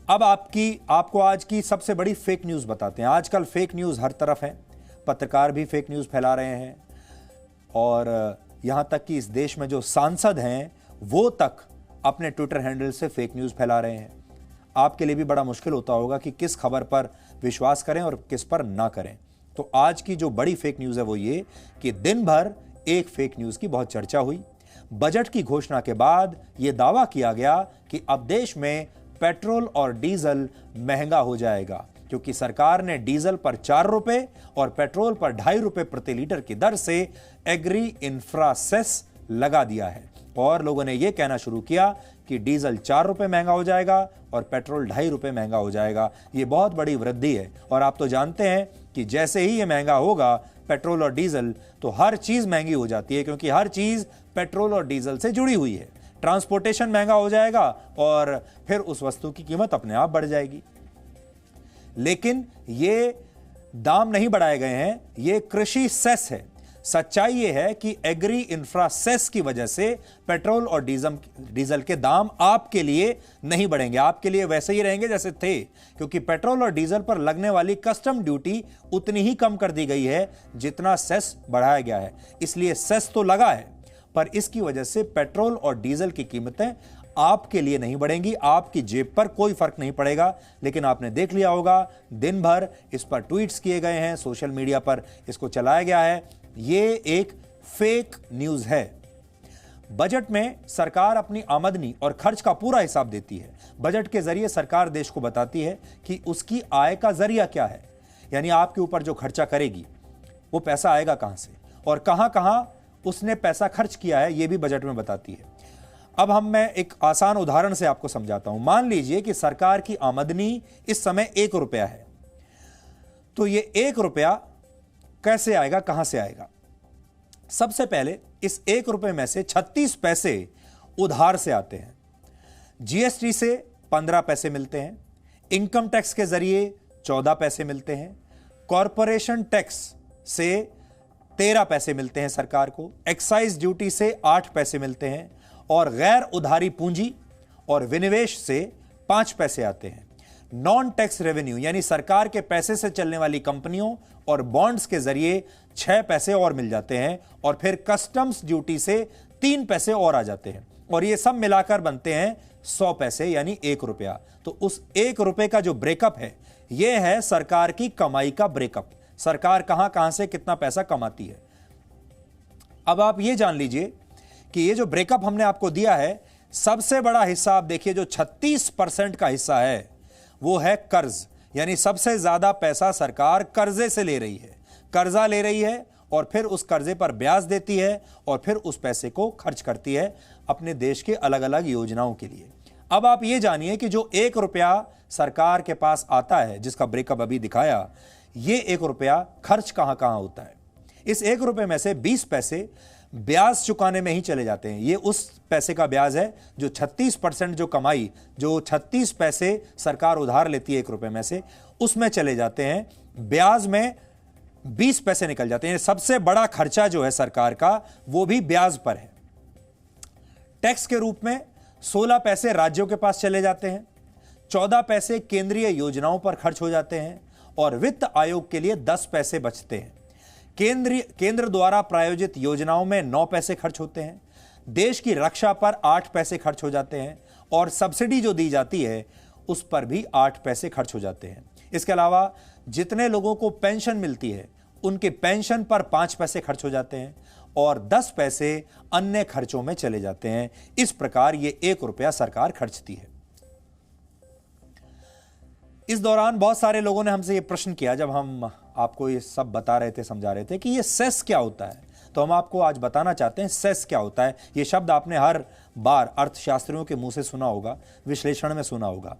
अब आपको आज की सबसे बड़ी फेक न्यूज़ बताते हैं। आजकल फेक न्यूज़ हर तरफ है, पत्रकार भी फेक न्यूज़ फैला रहे हैं और यहाँ तक कि इस देश में जो सांसद हैं वो तक अपने ट्विटर हैंडल से फेक न्यूज़ फैला रहे हैं। आपके लिए भी बड़ा मुश्किल होता होगा कि किस खबर पर विश्वास करें और किस पर ना करें। तो आज की जो बड़ी फेक न्यूज़ है वो ये कि दिन भर एक फेक न्यूज़ की बहुत चर्चा हुई। बजट की घोषणा के बाद ये दावा किया गया कि अब देश में पेट्रोल और डीजल महंगा हो जाएगा, क्योंकि सरकार ने डीजल पर 4 रुपए और पेट्रोल पर 2.5 रुपए प्रति लीटर की दर से एग्री इंफ्रा सेस लगा दिया है। और लोगों ने यह कहना शुरू किया कि डीजल 4 रुपए महंगा हो जाएगा और पेट्रोल 2.5 रुपए महंगा हो जाएगा। यह बहुत बड़ी वृद्धि है और आप तो जानते हैं कि जैसे ही यह महंगा होगा पेट्रोल और डीजल, तो हर चीज महंगी हो जाती है, क्योंकि हर चीज पेट्रोल और डीजल से जुड़ी हुई है। ट्रांसपोर्टेशन महंगा हो जाएगा और फिर उस वस्तु की कीमत अपने आप बढ़ जाएगी। लेकिन ये दाम नहीं बढ़ाए गए हैं, ये कृषि सेस है। सच्चाई ये है कि एग्री इंफ्रा सेस की वजह से पेट्रोल और डीजल के दाम आपके लिए नहीं बढ़ेंगे, आपके लिए वैसे ही रहेंगे जैसे थे, क्योंकि पेट्रोल और डीजल पर लगने वाली कस्टम ड्यूटी उतनी ही कम कर दी गई है जितना सेस बढ़ाया गया है। इसलिए सेस तो लगा है, पर इसकी वजह से पेट्रोल और डीजल की कीमतें आपके लिए नहीं बढ़ेंगी, आपकी जेब पर कोई फर्क नहीं पड़ेगा। लेकिन आपने देख लिया होगा, दिन भर इस पर ट्वीट्स किए गए हैं, सोशल मीडिया पर इसको चलाया गया है। ये एक फेक न्यूज़ है। बजट में सरकार अपनी आमदनी और खर्च का पूरा हिसाब देती है। बजट के जरिए सरकार देश को बताती है कि उसकी आय का जरिया क्या है, यानी आपके ऊपर जो खर्चा करेगी वो पैसा आएगा कहां से और कहां कहां उसने पैसा खर्च किया है, यह भी बजट में बताती है। अब मैं एक आसान उदाहरण से आपको समझाता हूं। मान लीजिए कि सरकार की आमदनी इस समय 1 रुपया है, तो यह 1 रुपया कैसे आएगा, कहां से आएगा? सबसे पहले इस 1 रुपए में से 36 पैसे उधार से आते हैं, जीएसटी से 15 पैसे मिलते हैं, इनकम टैक्स के जरिए 14 पैसे मिलते हैं, कॉरपोरेशन टैक्स से 13 पैसे मिलते हैं सरकार को, एक्साइज ड्यूटी से 8 पैसे मिलते हैं और गैर उधारी पूंजी और विनिवेश से 5 पैसे आते हैं। नॉन टैक्स रेवेन्यू यानी सरकार के पैसे से चलने वाली कंपनियों और बॉन्ड्स के जरिए 6 पैसे और मिल जाते हैं और फिर कस्टम्स ड्यूटी से 3 पैसे और आ जाते हैं और ये सब मिलाकर बनते हैं 100 पैसे यानी 1 रुपया। तो उस 1 रुपए का जो ब्रेकअप है, यह है सरकार की कमाई का ब्रेकअप। सरकार कहां कहां से कितना पैसा कमाती है। अब आप यह जान लीजिए कि ये जो ब्रेकअप हमने आपको दिया है, सबसे बड़ा हिस्सा आप देखिए, जो 36% का हिस्सा है वो है कर्ज, यानी सबसे ज्यादा पैसा सरकार कर्जे से ले रही है। कर्जा ले रही है और फिर उस कर्जे पर ब्याज देती है और फिर उस पैसे को खर्च करती है अपने देश के अलग अलग योजनाओं के लिए। अब आप ये जानिए कि जो 1 रुपया सरकार के पास आता है, जिसका ब्रेकअप अभी दिखाया, ये 1 रुपया खर्च कहां कहां होता है। इस 1 रुपए में से 20 पैसे ब्याज चुकाने में ही चले जाते हैं। ये उस पैसे का ब्याज है जो 36% जो कमाई, जो 36 पैसे सरकार उधार लेती है 1 रुपए में से, उसमें चले जाते हैं। ब्याज में 20 पैसे निकल जाते हैं। सबसे बड़ा खर्चा जो है सरकार का वो भी ब्याज पर है। टैक्स के रूप में 16 पैसे राज्यों के पास चले जाते हैं, 14 पैसे केंद्रीय योजनाओं पर खर्च हो जाते हैं और वित्त आयोग के लिए 10 पैसे बचते हैं। केंद्र द्वारा प्रायोजित योजनाओं में 9 पैसे खर्च होते हैं। देश की रक्षा पर 8 पैसे खर्च हो जाते हैं और सब्सिडी जो दी जाती है उस पर भी 8 पैसे खर्च हो जाते हैं। इसके अलावा जितने लोगों को पेंशन मिलती है उनके पेंशन पर 5 पैसे खर्च हो जाते हैं और 10 पैसे अन्य खर्चों में चले जाते हैं। इस प्रकार ये 1 रुपया सरकार खर्चती है। इस दौरान बहुत सारे लोगों ने हमसे ये प्रश्न किया, जब हम आपको ये सब बता रहे थे, समझा रहे थे कि ये सेस क्या होता है, तो हम आपको आज बताना चाहते हैं सेस क्या होता है। ये शब्द आपने हर बार अर्थशास्त्रियों के मुंह से सुना होगा, विश्लेषण में सुना होगा।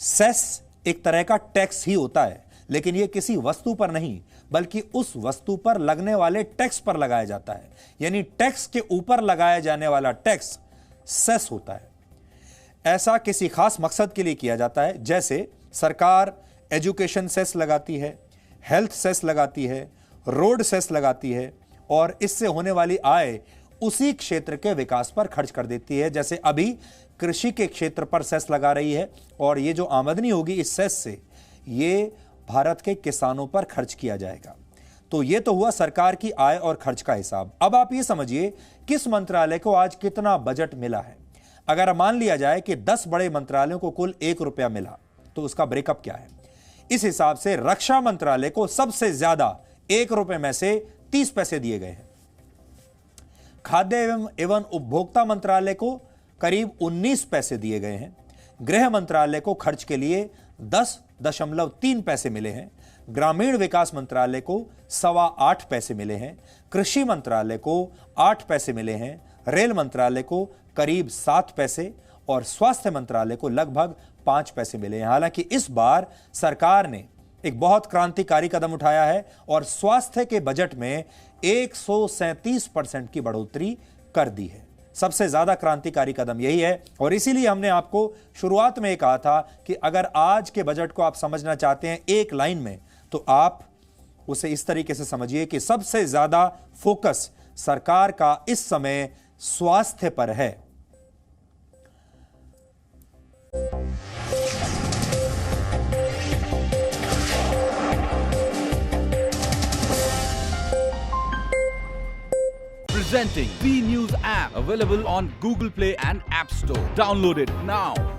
सेस एक तरह का टैक्स ही होता है, लेकिन ये किसी वस्तु पर नहीं बल्कि उस वस्तु पर लगने वाले टैक्स पर लगाया जाता है, यानी टैक्स के ऊपर लगाया जाने वाला टैक्स सेस होता है। ऐसा किसी खास मकसद के लिए किया जाता है, जैसे सरकार एजुकेशन सेस लगाती है, हेल्थ सेस लगाती है, रोड सेस लगाती है और इससे होने वाली आय उसी क्षेत्र के विकास पर खर्च कर देती है। जैसे अभी कृषि के क्षेत्र पर सेस लगा रही है और ये जो आमदनी होगी इस सेस से ये भारत के किसानों पर खर्च किया जाएगा। तो ये तो हुआ सरकार की आय और खर्च का हिसाब। अब आप ये समझिए किस मंत्रालय को आज कितना बजट मिला है। अगर मान लिया जाए कि 10 बड़े मंत्रालयों को कुल 1 रुपया मिला तो उसका ब्रेकअप क्या है। इस हिसाब से रक्षा मंत्रालय को सबसे ज्यादा 1 रुपए में से 30 पैसे दिए गए हैं। खाद्य एवं उपभोक्ता मंत्रालय को करीब 19 पैसे दिए गए हैं। गृह मंत्रालय को खर्च के लिए 10.3 पैसे मिले हैं। ग्रामीण विकास मंत्रालय को 8.25 पैसे मिले हैं। कृषि मंत्रालय को 8 पैसे मिले हैं। रेल मंत्रालय को करीब 7 पैसे और स्वास्थ्य मंत्रालय को लगभग 5 पैसे मिले हैं। हालांकि इस बार सरकार ने एक बहुत क्रांतिकारी कदम उठाया है और स्वास्थ्य के बजट में 137% की बढ़ोतरी कर दी है। सबसे ज्यादा क्रांतिकारी कदम यही है और इसीलिए हमने आपको शुरुआत में कहा था कि अगर आज के बजट को आप समझना चाहते हैं एक लाइन में तो आप उसे इस तरीके से समझिए कि सबसे ज्यादा फोकस सरकार का इस समय स्वास्थ्य पर है। Presenting B News app, available on Google Play and App Store. Download it now.